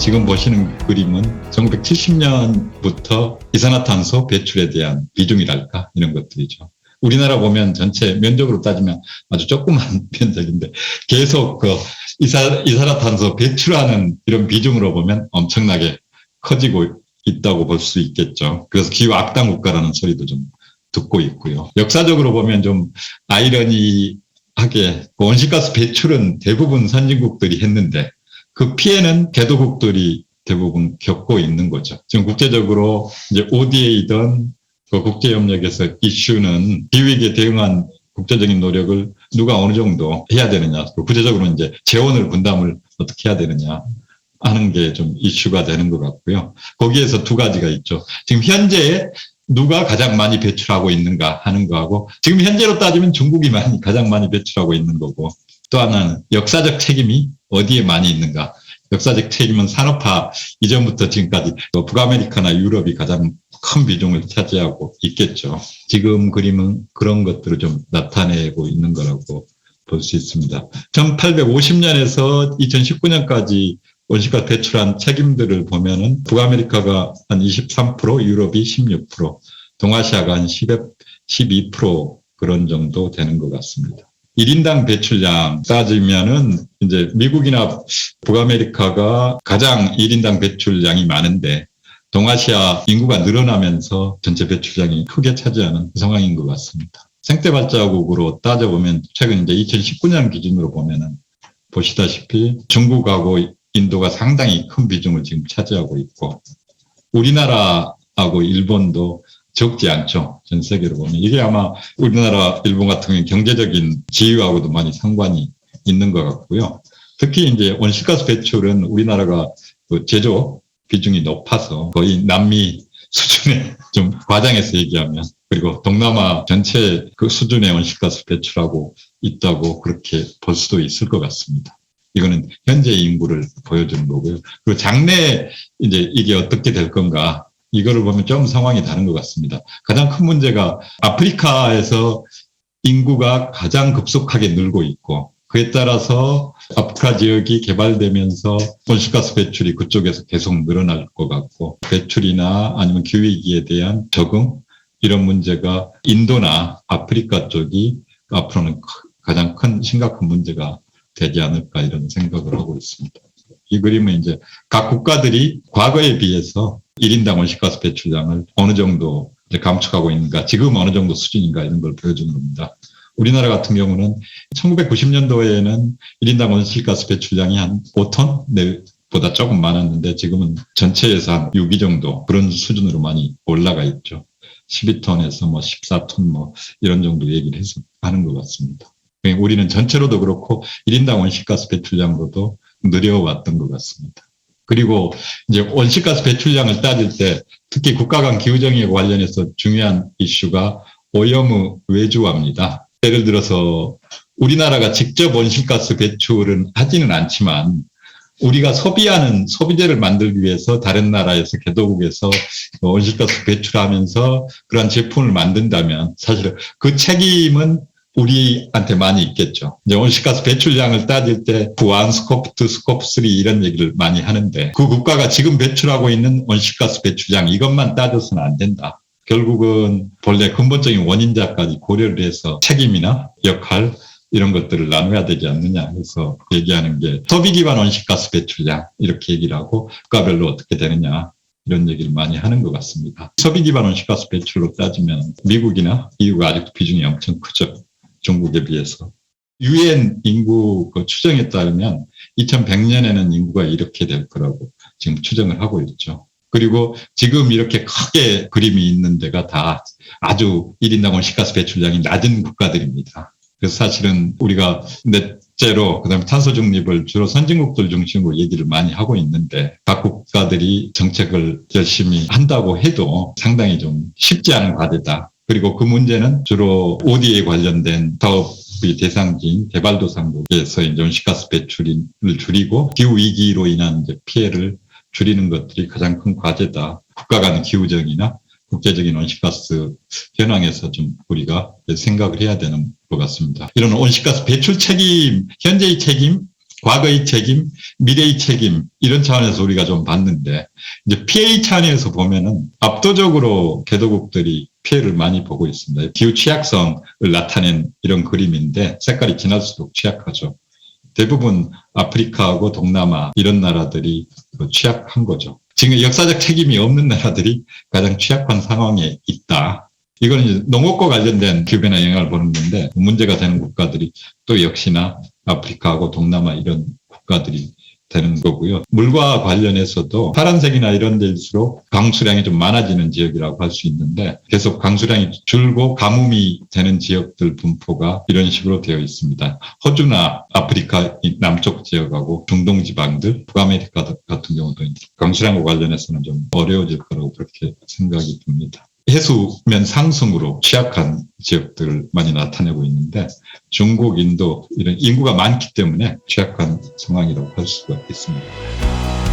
지금 보시는 그림은 1970년부터 이산화탄소 배출에 대한 비중이랄까 이런 것들이죠. 우리나라 보면 전체 면적으로 따지면 아주 조그만 면적인데 계속 그 이산화탄소 배출하는 이런 비중으로 보면 엄청나게 커지고 있다고 볼 수 있겠죠. 그래서 기후 악당 국가라는 소리도 좀 듣고 있고요. 역사적으로 보면 좀 아이러니하게 온실가스 배출은 대부분 선진국들이 했는데 그 피해는 개도국들이 대부분 겪고 있는 거죠. 지금 국제적으로 이제 ODA든 그 국제협력에서 이슈는 기후위기에 대응한 국제적인 노력을 누가 어느 정도 해야 되느냐, 구체적으로 이제 재원을 분담을 어떻게 해야 되느냐 하는 게 좀 이슈가 되는 것 같고요. 거기에서 두 가지가 있죠. 지금 현재 누가 가장 많이 배출하고 있는가 하는 거하고 지금 현재로 따지면 중국이 가장 많이 배출하고 있는 거고 또 하나는 역사적 책임이 어디에 많이 있는가. 역사적 책임은 산업화 이전부터 지금까지 북아메리카나 유럽이 가장 큰 비중을 차지하고 있겠죠. 지금 그림은 그런 것들을 좀 나타내고 있는 거라고 볼 수 있습니다. 1850년에서 2019년까지 온실가스 배출한 책임들을 보면은 북아메리카가 한 23%, 유럽이 16%, 동아시아가 한 12% 그런 정도 되는 것 같습니다. 1인당 배출량 따지면은 이제 미국이나 북아메리카가 가장 1인당 배출량이 많은데 동아시아 인구가 늘어나면서 전체 배출량이 크게 차지하는 상황인 것 같습니다. 생태 발자국으로 따져보면 최근 이제 2019년 기준으로 보면은 보시다시피 중국하고 인도가 상당히 큰 비중을 지금 차지하고 있고 우리나라하고 일본도 적지 않죠. 전 세계로 보면. 이게 아마 우리나라, 일본 같은 경우는 경제적인 지위하고도 많이 상관이 있는 것 같고요. 특히 이제 온실가스 배출은 우리나라가 그 제조 비중이 높아서 거의 남미 수준의 좀 과장해서 얘기하면 그리고 동남아 전체 그 수준의 온실가스 배출하고 있다고 그렇게 볼 수도 있을 것 같습니다. 이거는 현재 인구를 보여주는 거고요. 그리고 장래 이제 이게 어떻게 될 건가. 이거를 보면 좀 상황이 다른 것 같습니다. 가장 큰 문제가 아프리카에서 인구가 가장 급속하게 늘고 있고 그에 따라서 아프리카 지역이 개발되면서 온실가스 배출이 그쪽에서 계속 늘어날 것 같고 배출이나 아니면 기후위기에 대한 적응 이런 문제가 인도나 아프리카 쪽이 앞으로는 가장 큰 심각한 문제가 되지 않을까 이런 생각을 하고 있습니다. 이 그림은 이제 각 국가들이 과거에 비해서 1인당 온실가스 배출량을 어느 정도 이제 감축하고 있는가, 지금 어느 정도 수준인가 이런 걸 보여주는 겁니다. 우리나라 같은 경우는 1990년도에는 1인당 온실가스 배출량이 한 5톤 보다 조금 많았는데 지금은 전체에서 한 6위 정도 그런 수준으로 많이 올라가 있죠. 12톤에서 뭐 14톤 뭐 이런 정도 얘기를 해서 하는 것 같습니다. 우리는 전체로도 그렇고 1인당 온실가스 배출량으로도 느려왔던 것 같습니다. 그리고 이제 온실가스 배출량을 따질 때 특히 국가 간 기후정의에 관련해서 중요한 이슈가 오염의 외주화입니다. 예를 들어서 우리나라가 직접 온실가스 배출은 하지는 않지만 우리가 소비하는 소비재를 만들기 위해서 다른 나라에서 개도국에서 온실가스 배출하면서 그런 제품을 만든다면 사실 그 책임은 우리한테 많이 있겠죠. 이제 온실가스 배출량을 따질 때 구1, 스코프2, 스코프3 이런 얘기를 많이 하는데 그 국가가 지금 배출하고 있는 온실가스 배출량 이것만 따져서는 안 된다. 결국은 본래 근본적인 원인자까지 고려를 해서 책임이나 역할 이런 것들을 나눠야 되지 않느냐 해서 얘기하는 게 소비 기반 온실가스 배출량 이렇게 얘기를 하고 국가별로 어떻게 되느냐 이런 얘기를 많이 하는 것 같습니다. 소비 기반 온실가스 배출로 따지면 미국이나 EU가 아직도 비중이 엄청 크죠. 중국에 비해서. UN 인구 그 추정에 따르면 2100년에는 인구가 이렇게 될 거라고 지금 추정을 하고 있죠. 그리고 지금 이렇게 크게 그림이 있는 데가 다 아주 1인당 온실가스 배출량이 낮은 국가들입니다. 그래서 사실은 우리가 넷째로 그다음에 탄소 중립을 주로 선진국들 중심으로 얘기를 많이 하고 있는데 각 국가들이 정책을 열심히 한다고 해도 상당히 좀 쉽지 않은 과제다. 그리고 그 문제는 주로 ODA 관련된 사업의 대상지인 개발도상국에서 이제 온실가스 배출을 줄이고 기후위기로 인한 이제 피해를 줄이는 것들이 가장 큰 과제다. 국가 간 기후정의나 국제적인 온실가스 현황에서 좀 우리가 생각을 해야 되는 것 같습니다. 이런 온실가스 배출 책임, 현재의 책임, 과거의 책임, 미래의 책임 이런 차원에서 우리가 좀 봤는데 이제 피해 차원에서 보면은 압도적으로 개도국들이 피해를 많이 보고 있습니다. 기후 취약성을 나타낸 이런 그림인데 색깔이 진할수록 취약하죠. 대부분 아프리카하고 동남아 이런 나라들이 취약한 거죠. 지금 역사적 책임이 없는 나라들이 가장 취약한 상황에 있다. 이건 이제 농업과 관련된 기후변화 영향을 보는 건데 문제가 되는 국가들이 또 역시나 아프리카하고 동남아 이런 국가들이 되는 거고요. 물과 관련해서도 파란색이나 이런 데일수록 강수량이 좀 많아지는 지역이라고 할 수 있는데 계속 강수량이 줄고 가뭄이 되는 지역들 분포가 이런 식으로 되어 있습니다. 호주나 아프리카 남쪽 지역하고 중동 지방들, 북아메리카 같은 경우도 강수량과 관련해서는 좀 어려워질 거라고 그렇게 생각이 듭니다. 해수면 상승으로 취약한 지역들을 많이 나타내고 있는데 중국, 인도 이런 인구가 많기 때문에 취약한 상황이라고 할 수가 있습니다.